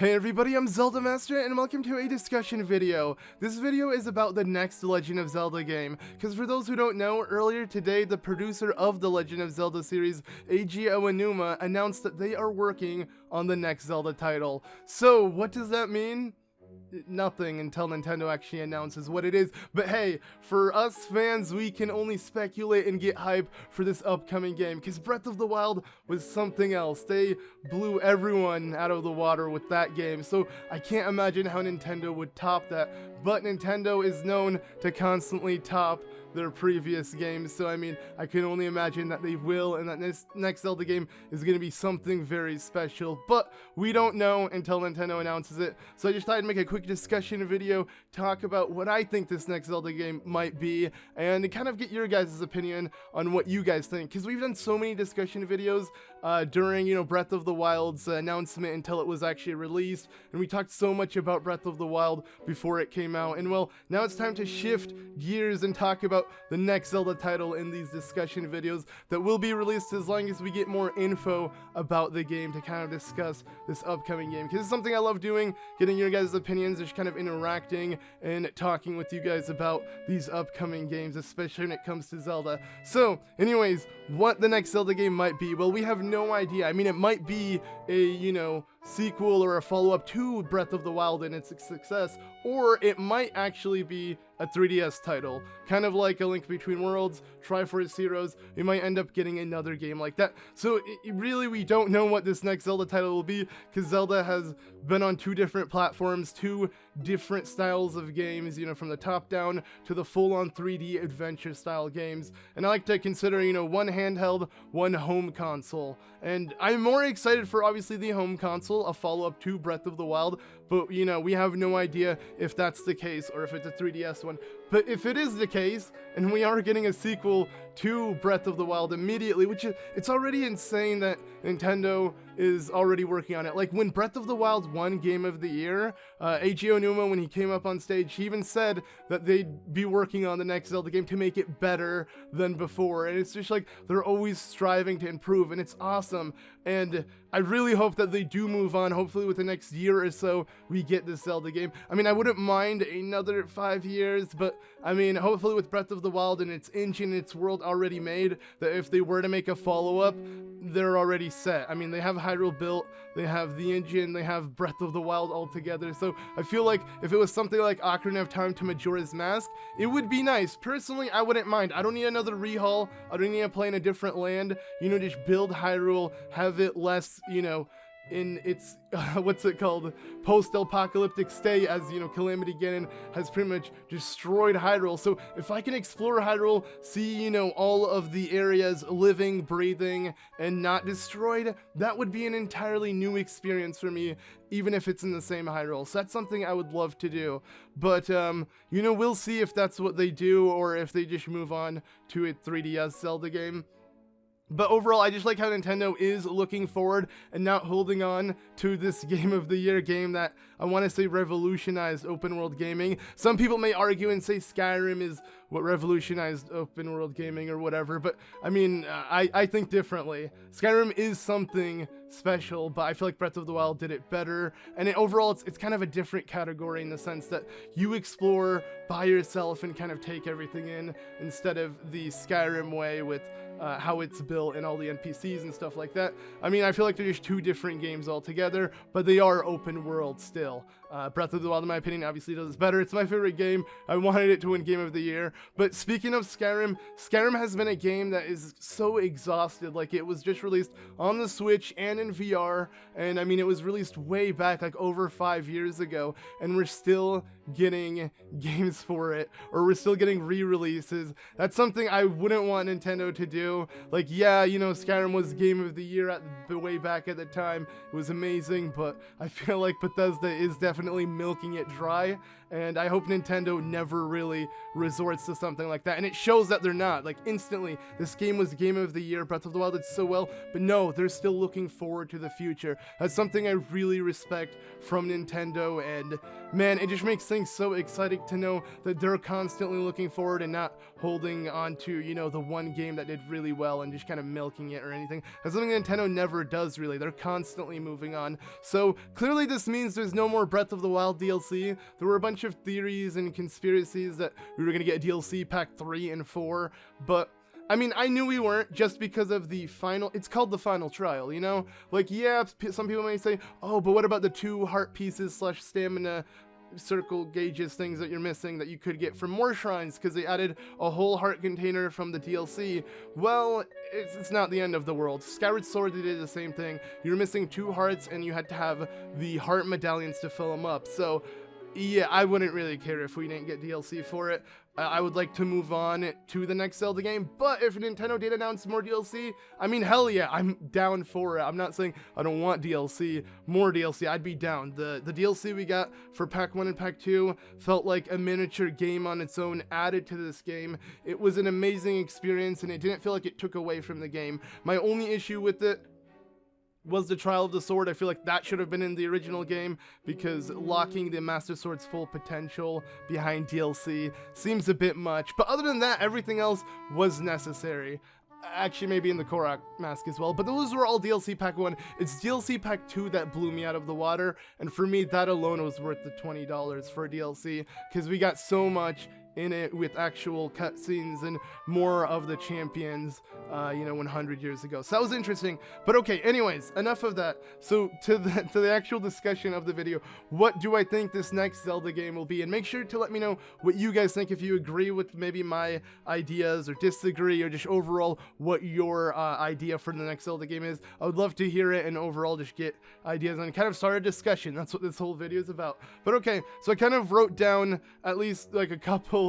Hey everybody, I'm ZeldaMaster and welcome to a discussion video. This video is about the next Legend of Zelda game, because for those who don't know, earlier today the producer of the Legend of Zelda series, Eiji Aonuma, announced that they are working on the next Zelda title. So what does that mean? Nothing until Nintendo actually announces what it is, but hey, for us fans, we can only speculate and get hype for this upcoming game, because Breath of the Wild was something else. They blew everyone out of the water with that game, so I can't imagine how Nintendo would top that, but Nintendo is known to constantly top their previous games, so I mean, I can only imagine that they will, and that this next Zelda game is going to be something very special, but we don't know until Nintendo announces it, so I just thought I'd make a quick discussion video, talk about what I think this next Zelda game might be, and kind of get your guys' opinion on what you guys think, because we've done so many discussion videos during, Breath of the Wild's announcement until it was actually released, and we talked so much about Breath of the Wild before it came out, and well, now it's time to shift gears and talk about the next Zelda title in these discussion videos that will be released as long as we get more info about the game to kind of discuss this upcoming game, because it's something I love doing, getting your guys' opinions, just kind of interacting and talking with you guys about these upcoming games, especially when it comes to Zelda. So anyways, what the next Zelda game might be, well, we have no idea. I mean, it might be a, sequel or a follow-up to Breath of the Wild and its success, or it might actually be a 3DS title, kind of like A Link Between Worlds, Triforce Heroes. We might end up getting another game like that. So really, we don't know what this next Zelda title will be, because Zelda has been on two different platforms, two different styles of games, from the top down to the full-on 3D adventure style games. And I like to consider, one handheld, one home console. And I'm more excited for obviously the home console, a follow-up to Breath of the Wild, but we have no idea if that's the case or if it's a 3DS one. But if it is the case, and we are getting a sequel to Breath of the Wild immediately, which it's already insane that Nintendo is already working on it. Like when Breath of the Wild won Game of the Year, Eiji Aonuma, when he came up on stage, he even said that they'd be working on the next Zelda game to make it better than before. And it's just like they're always striving to improve, and it's awesome. And I really hope that they do move on. Hopefully with the next year or so, we get this Zelda game. I mean, I wouldn't mind another 5 years, but I mean, hopefully with Breath of the Wild and its engine, its world already made, that if they were to make a follow-up, they're already set. I mean, they have Hyrule built, they have the engine, they have Breath of the Wild all together, so I feel like if it was something like Ocarina of Time to Majora's Mask, it would be nice. Personally, I wouldn't mind. I don't need another rehaul, I don't need to play in a different land, just build Hyrule, have it less, in its, what's it called, post-apocalyptic state, as, Calamity Ganon has pretty much destroyed Hyrule. So if I can explore Hyrule, see, all of the areas living, breathing, and not destroyed, that would be an entirely new experience for me, even if it's in the same Hyrule. So that's something I would love to do. But, we'll see if that's what they do, or if they just move on to a 3DS Zelda game. But overall, I just like how Nintendo is looking forward and not holding on to this Game of the Year game that I want to say revolutionized open world gaming. Some people may argue and say Skyrim is what revolutionized open world gaming or whatever, but I mean, I think differently. Skyrim is something special, but I feel like Breath of the Wild did it better, and overall it's kind of a different category in the sense that you explore by yourself and kind of take everything in, instead of the Skyrim way with how it's built and all the NPCs and stuff like that. I mean, I feel like they're just two different games altogether, but they are open world still. Breath of the Wild, in my opinion, obviously does better. It's my favorite game. I wanted it to win Game of the Year. But speaking of Skyrim, Skyrim has been a game that is so exhausted. Like, it was just released on the Switch and in VR, and I mean, it was released way back, like over 5 years ago, and we're still getting games for it, or we're still getting re-releases. That's something I wouldn't want Nintendo to do. Like, yeah, Skyrim was Game of the Year way back at the time. It was amazing, but I feel like Bethesda is definitely milking it dry, and I hope Nintendo never really resorts to something like that, and it shows that they're not. Like, instantly, this game was Game of the Year, Breath of the Wild did so well, but no, they're still looking forward to the future. That's something I really respect from Nintendo, and man, it just makes things so exciting to know that they're constantly looking forward and not holding on to, you know, the one game that did really well and just kind of milking it or anything. That's something Nintendo never does, really. They're constantly moving on. So clearly this means there's no more Breath of the Wild DLC. There were a bunch of theories and conspiracies that we were going to get a DLC pack 3 and 4, but I mean, I knew we weren't just because of the final, it's called the final trial, you know? Like, yeah, some people may say, oh, but what about the 2 heart pieces / stamina circle gauges things that you're missing that you could get from more shrines because they added a whole heart container from the DLC? Well, it's not the end of the world. Skyward Sword, they did the same thing. You were missing 2 hearts and you had to have the heart medallions to fill them up. So yeah, I wouldn't really care if we didn't get DLC for it. I would like to move on to the next Zelda game, but if Nintendo did announce more DLC, I mean, hell yeah, I'm down for it. I'm not saying I don't want DLC, more DLC, I'd be down. The DLC we got for Pack 1 and Pack 2 felt like a miniature game on its own added to this game. It was an amazing experience, and it didn't feel like it took away from the game. My only issue with it was the Trial of the Sword. I feel like that should have been in the original game because locking the Master Sword's full potential behind DLC seems a bit much. But other than that, everything else was necessary. Actually, maybe in the Korok mask as well, but those were all DLC Pack 1. It's DLC Pack 2 that blew me out of the water, and for me, that alone was worth the $20 for DLC because we got so much in it with actual cutscenes and more of the champions, 100 years ago. So that was interesting. But okay, anyways, enough of that. So to the actual discussion of the video, what do I think this next Zelda game will be? And make sure to let me know what you guys think, if you agree with maybe my ideas or disagree, or just overall what your idea for the next Zelda game is. I would love to hear it and overall just get ideas and kind of start a discussion. That's what this whole video is about. But okay, so I kind of wrote down at least like a couple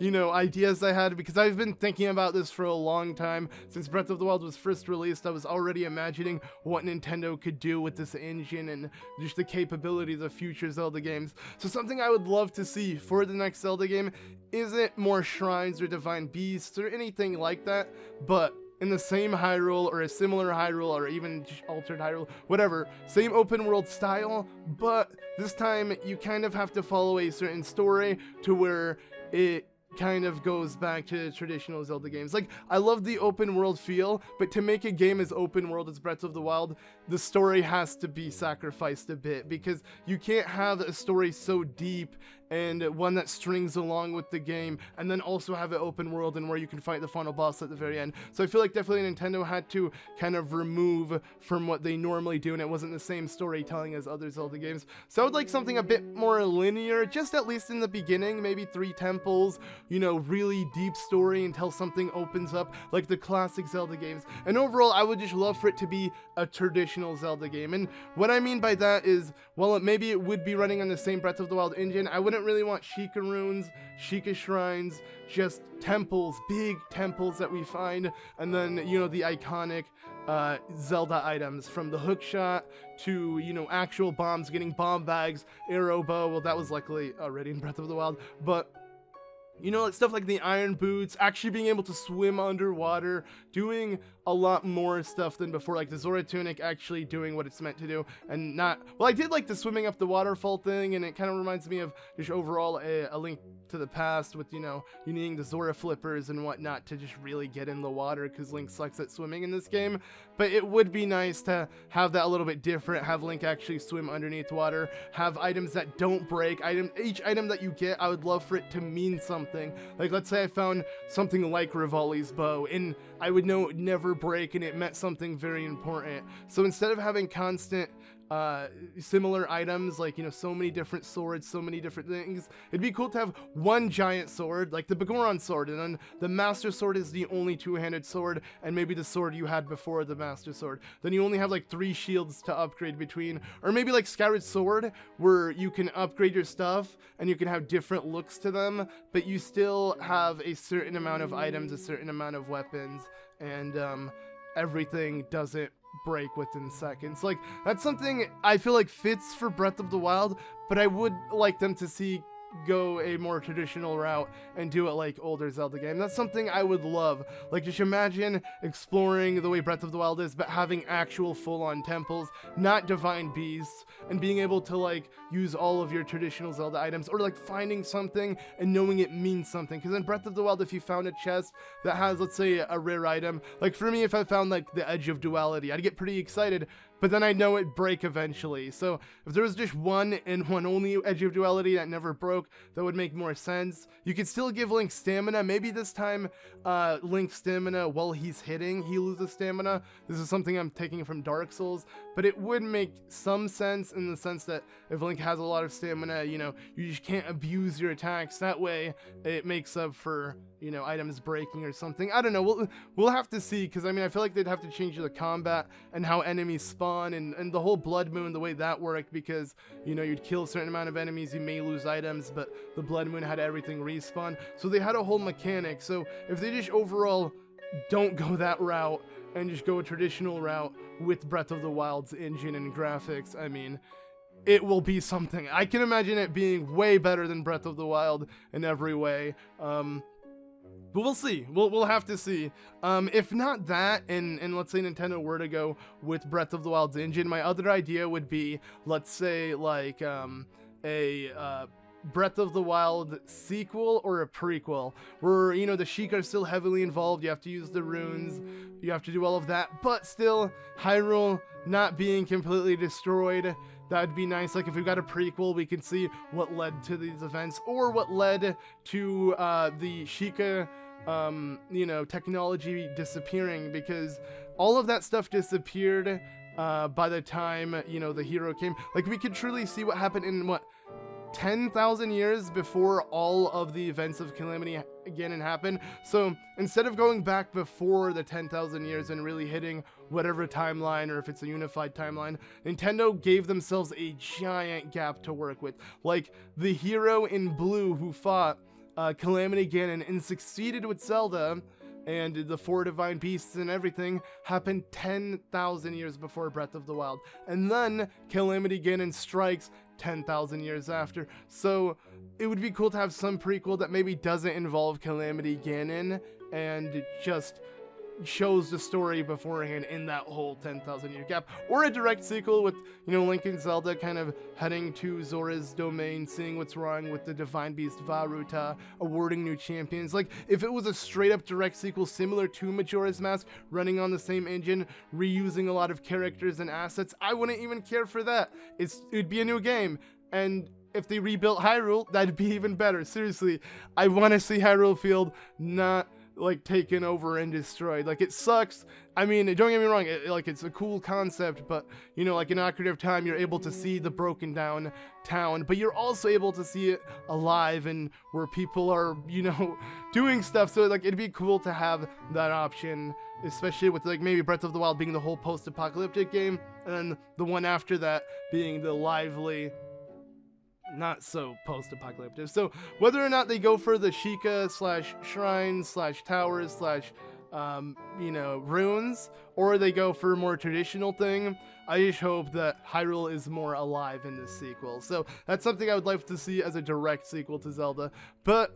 ideas I had, because I've been thinking about this for a long time. Since Breath of the Wild was first released, I was already imagining what Nintendo could do with this engine and just the capabilities of future Zelda games. So something I would love to see for the next Zelda game isn't more shrines or divine beasts or anything like that, but in the same Hyrule or a similar Hyrule or even altered Hyrule, whatever, same open world style, but this time you kind of have to follow a certain story to where it kind of goes back to traditional Zelda games. Like, I love the open world feel, but to make a game as open world as Breath of the Wild, the story has to be sacrificed a bit, because you can't have a story so deep and one that strings along with the game, and then also have an open world and where you can fight the final boss at the very end. So I feel like definitely Nintendo had to kind of remove from what they normally do, and it wasn't the same storytelling as other Zelda games. So I would like something a bit more linear, just at least in the beginning, maybe 3 temples, really deep story until something opens up, like the classic Zelda games. And overall, I would just love for it to be a traditional Zelda game. And what I mean by that is, well, maybe it would be running on the same Breath of the Wild engine. I wouldn't really want Sheikah runes, Sheikah shrines, just temples, big temples that we find, and then, the iconic Zelda items, from the hookshot to, actual bombs, getting bomb bags, arrow bow. Well, that was luckily already in Breath of the Wild, but like stuff like the iron boots, actually being able to swim underwater, doing a lot more stuff than before, like the Zora tunic actually doing what it's meant to do, and not, well, I did like the swimming up the waterfall thing, and it kind of reminds me of just overall a Link to the Past with, you needing the Zora flippers and whatnot to just really get in the water, because Link sucks at swimming in this game. But it would be nice to have that a little bit different, have Link actually swim underneath water, have items that don't break, each item that you get, I would love for it to mean something. Like, let's say I found something like Rivali's bow, and I would know it would never break, and it meant something very important. So instead of having constant similar items, like, so many different swords, so many different things, it'd be cool to have one giant sword, like the Bagoron sword, and then the Master Sword is the only 2-handed sword, and maybe the sword you had before the Master Sword. Then you only have like 3 shields to upgrade between, or maybe like Skyward Sword, where you can upgrade your stuff and you can have different looks to them, but you still have a certain amount of items, a certain amount of weapons, and everything doesn't break within seconds. Like, that's something I feel like fits for Breath of the Wild, but I would like them to see go a more traditional route and do it like older Zelda game. That's something I would love. Like, just imagine exploring the way Breath of the Wild is, but having actual full-on temples, not divine beasts, and being able to like use all of your traditional Zelda items, or like finding something and knowing it means something. Because in Breath of the Wild, if you found a chest that has, let's say, a rare item, like for me, if I found like the Edge of Duality, I'd get pretty excited, but then I know it'd break eventually. So if there was just one and one only Edge of Duality that never broke, that would make more sense. You could still give Link stamina. Maybe this time Link's stamina, while he's hitting, he loses stamina. This is something I'm taking from Dark Souls, but it would make some sense in the sense that if Link has a lot of stamina, you know, you just can't abuse your attacks. That way it makes up for, you know, items breaking or something. I don't know. We'll have to see, because I mean, I feel like they'd have to change the combat and how enemies spawn and the whole Blood Moon, the way that worked, because, you know, you'd kill a certain amount of enemies, you may lose items, but the Blood Moon had everything respawn. So they had a whole mechanic. So if they just overall don't go that route and just go a traditional route with Breath of the Wild's engine and graphics, I mean, it will be something. I can imagine it being way better than Breath of the Wild in every way. But we'll see. We'll have to see. If not that, and let's say Nintendo were to go with Breath of the Wild's engine, my other idea would be, let's say, like a Breath of the Wild sequel or a prequel, where, you know, the Sheik are still heavily involved. You have to use the runes, you have to do all of that, but still Hyrule not being completely destroyed. That'd be nice. Like, if we got a prequel, we can see what led to these events, or what led to the Sheikah, you know, technology disappearing, because all of that stuff disappeared by the time, you know, the hero came. Like, we could truly see what happened in, what, 10,000 years before all of the events of Calamity Ganon happened. So instead of going back before the 10,000 years and really hitting whatever timeline, or if it's a unified timeline, Nintendo gave themselves a giant gap to work with. Like, the hero in blue who fought Calamity Ganon and succeeded with Zelda and the 4 divine beasts and everything happened 10,000 years before Breath of the Wild. And then Calamity Ganon strikes 10,000 years after. So it would be cool to have some prequel that maybe doesn't involve Calamity Ganon and just shows the story beforehand in that whole 10,000 year gap, or a direct sequel with, you know, Link and Zelda kind of heading to Zora's domain, seeing what's wrong with the divine beast Varuta, awarding new champions. Like, if it was a straight up direct sequel similar to Majora's Mask, running on the same engine, reusing a lot of characters and assets, I wouldn't even care for that. It'd be a new game, and if they rebuilt Hyrule, that'd be even better. Seriously, I want to see Hyrule Field not like taken over and destroyed. Like, it sucks. I mean, don't get me wrong, it's a cool concept, but, you know, like in Ocarina of Time, you're able to see the broken down town, but you're also able to see it alive and where people are, you know, doing stuff. So like, it'd be cool to have that option, especially with like maybe Breath of the Wild being the whole post-apocalyptic game, and then the one after that being the lively, not so post-apocalyptic. So whether or not they go for the Sheikah / shrines / towers / you know, runes, or they go for a more traditional thing, I just hope that Hyrule is more alive in this sequel. So that's something I would like to see as a direct sequel to Zelda. But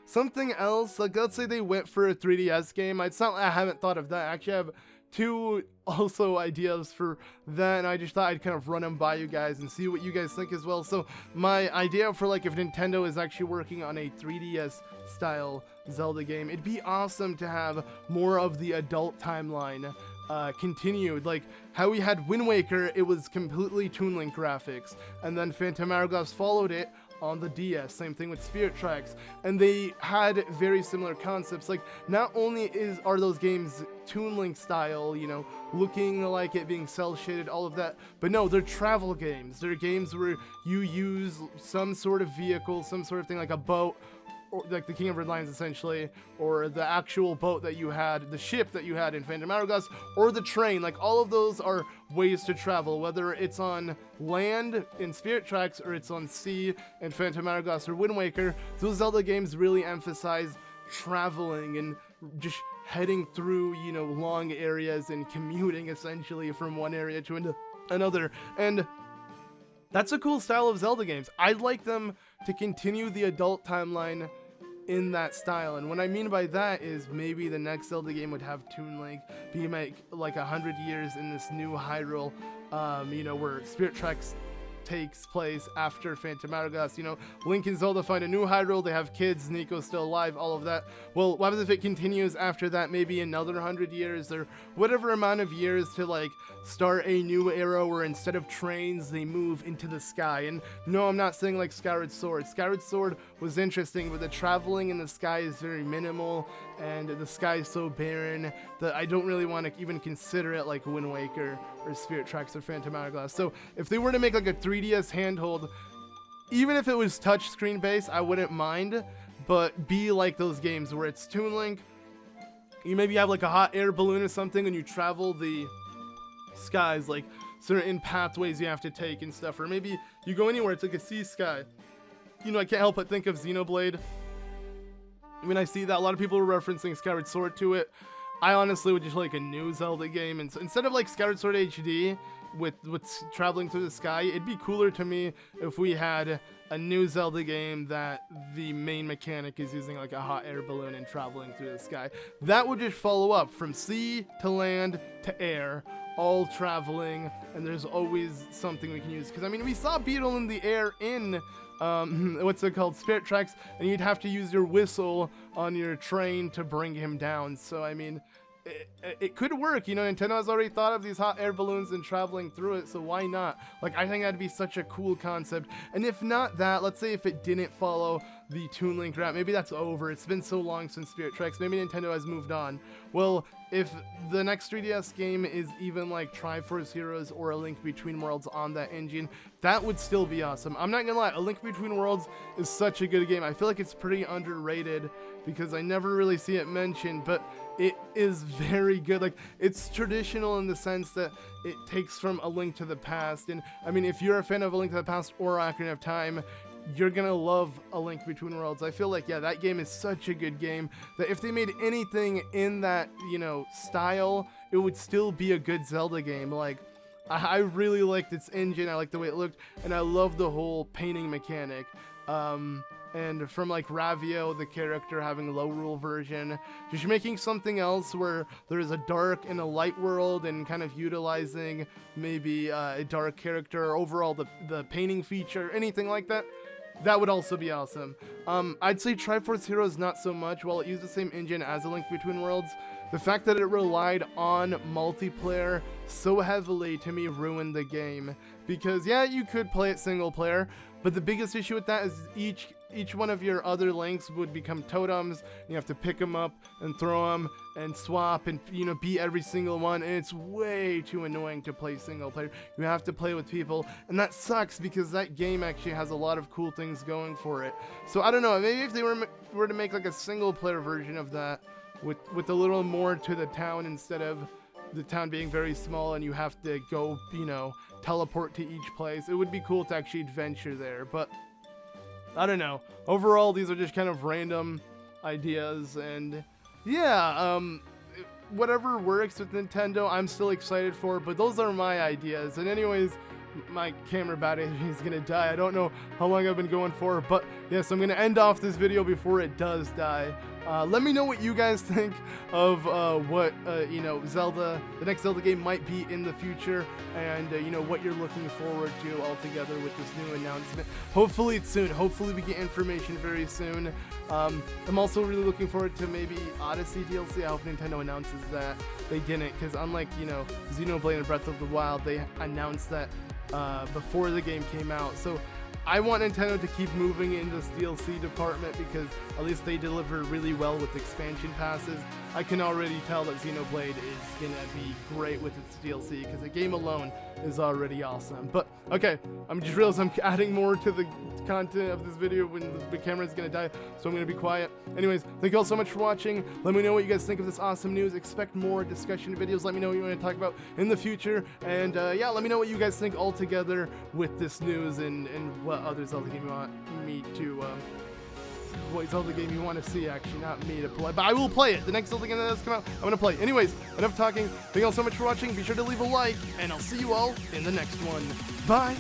something else, like, let's say they went for a 3DS game. It's not like I haven't thought of that. Actually, I have two also ideas for that, and I just thought I'd kind of run them by you guys and see what you guys think as well. So my idea for, like, if Nintendo is actually working on a 3DS style Zelda game, it'd be awesome to have more of the adult timeline continued. Like how we had Wind Waker, it was completely Toon Link graphics, and then Phantom Hourglass followed it on the DS, same thing with Spirit Tracks, and they had very similar concepts. Like, not only are those games Toon Link style, you know, looking like it, being cel shaded, all of that, but no, they're travel games. They're games where you use some sort of vehicle, some sort of thing, like a boat, or like the King of Red Lions essentially, or the actual boat that you had, the ship that you had in Phantom Hourglass, or the train. Like, all of those are ways to travel, whether it's on land in Spirit Tracks or it's on sea in Phantom Hourglass or Wind Waker. Those Zelda games really emphasize traveling and just heading through, you know, long areas and commuting essentially from one area to another. And that's a cool style of Zelda games. I'd like them to continue the adult timeline in that style. And what I mean by that is maybe the next Zelda game would have Toon Link be like 100 years in this new Hyrule, you know, where Spirit Tracks takes place after Phantom Hourglass. You know, Link and Zelda find a new Hyrule, they have kids, Nico's still alive, all of that. Well, what happens if it continues after that, maybe another 100 years or whatever amount of years to like start a new era where instead of trains they move into the sky. And no, I'm not saying like Skyward Sword. Skyward Sword was interesting, but the traveling in the sky is very minimal and the sky is so barren that I don't really want to even consider it like Wind Waker or Spirit Tracks or Phantom Hourglass. So if they were to make like a 3DS handheld, even if it was touchscreen based, I wouldn't mind, but be like those games where it's Toon Link, you maybe have like a hot air balloon or something and you travel the skies, like certain pathways you have to take and stuff, or maybe you go anywhere, it's like a sea sky. You know, I can't help but think of Xenoblade. When I see that, a lot of people are referencing Skyward Sword to it. I honestly would just like a new Zelda game, and so instead of like Skyward Sword HD with traveling through the sky, it'd be cooler to me if we had a new Zelda game that the main mechanic is using like a hot air balloon and traveling through the sky. That would just follow up from sea to land to air, all traveling, and there's always something we can use. Because I mean, we saw Beetle in the air in what's it called, Spirit Tracks, and you'd have to use your whistle on your train to bring him down. So I mean, it could work, you know. Nintendo has already thought of these hot air balloons and traveling through it, so why not? Like, I think that'd be such a cool concept. And if not that, let's say if it didn't follow the Toon Link route, maybe that's over. It's been so long since Spirit Tracks, maybe Nintendo has moved on. Well, if the next 3DS game is even like Triforce Heroes or A Link Between Worlds on that engine, that would still be awesome. I'm not gonna lie, A Link Between Worlds is such a good game. I feel like it's pretty underrated because I never really see it mentioned, but it is very good. Like, it's traditional in the sense that it takes from A Link to the Past, and I mean, if you're a fan of A Link to the Past or Ocarina of Time, you're gonna love A Link Between Worlds. I feel like, yeah, that game is such a good game that if they made anything in that, you know, style, it would still be a good Zelda game. Like, I really liked its engine, I liked the way it looked, and I love the whole painting mechanic. And from like Ravio, the character, having a low rule version, just making something else where there's a dark and a light world, and kind of utilizing maybe a dark character, or overall the painting feature, anything like that. That would also be awesome. I'd say Triforce Heroes not so much. While it used the same engine as A Link Between Worlds, the fact that it relied on multiplayer so heavily, to me, ruined the game. Because yeah, you could play it single player, but the biggest issue with that is each one of your other links would become totems. You have to pick them up and throw them and swap and, you know, beat every single one, and it's way too annoying to play single player. You have to play with people, and that sucks because that game actually has a lot of cool things going for it. So I don't know, maybe if they were to make like a single player version of that with a little more to the town, instead of the town being very small and you have to go, you know, teleport to each place, it would be cool to actually adventure there. But I don't know. Overall, these are just kind of random ideas, and yeah, whatever works with Nintendo, I'm still excited for, but those are my ideas. And anyways, my camera battery is gonna die. I don't know how long I've been going for, but yes, I'm gonna end off this video before it does die. Let me know what you guys think of what you know, Zelda, the next Zelda game might be in the future, and you know, what you're looking forward to altogether with this new announcement. Hopefully it's soon. Hopefully we get information very soon. I'm also really looking forward to maybe Odyssey DLC. I hope Nintendo announces that. They didn't, because unlike, you know, Xenoblade and Breath of the Wild, they announced that before the game came out. So I want Nintendo to keep moving in this DLC department, because at least they deliver really well with expansion passes. I can already tell that Xenoblade is gonna be great with its DLC, because the game alone is already awesome. But okay, I'm just realized I'm adding more to the content of this video when the camera's gonna die, so I'm gonna be quiet. Anyways, thank you all so much for watching. Let me know what you guys think of this awesome news. Expect more discussion videos. Let me know what you want to talk about in the future, and yeah, let me know what you guys think altogether with this news, and what other Zelda game you want me to what Zelda game you want to see, actually, not me to play, but I will play it. The next Zelda game that does come out, I'm gonna play. Anyways, enough talking. Thank you all so much for watching. Be sure to leave a like, and I'll see you all in the next one. Bye.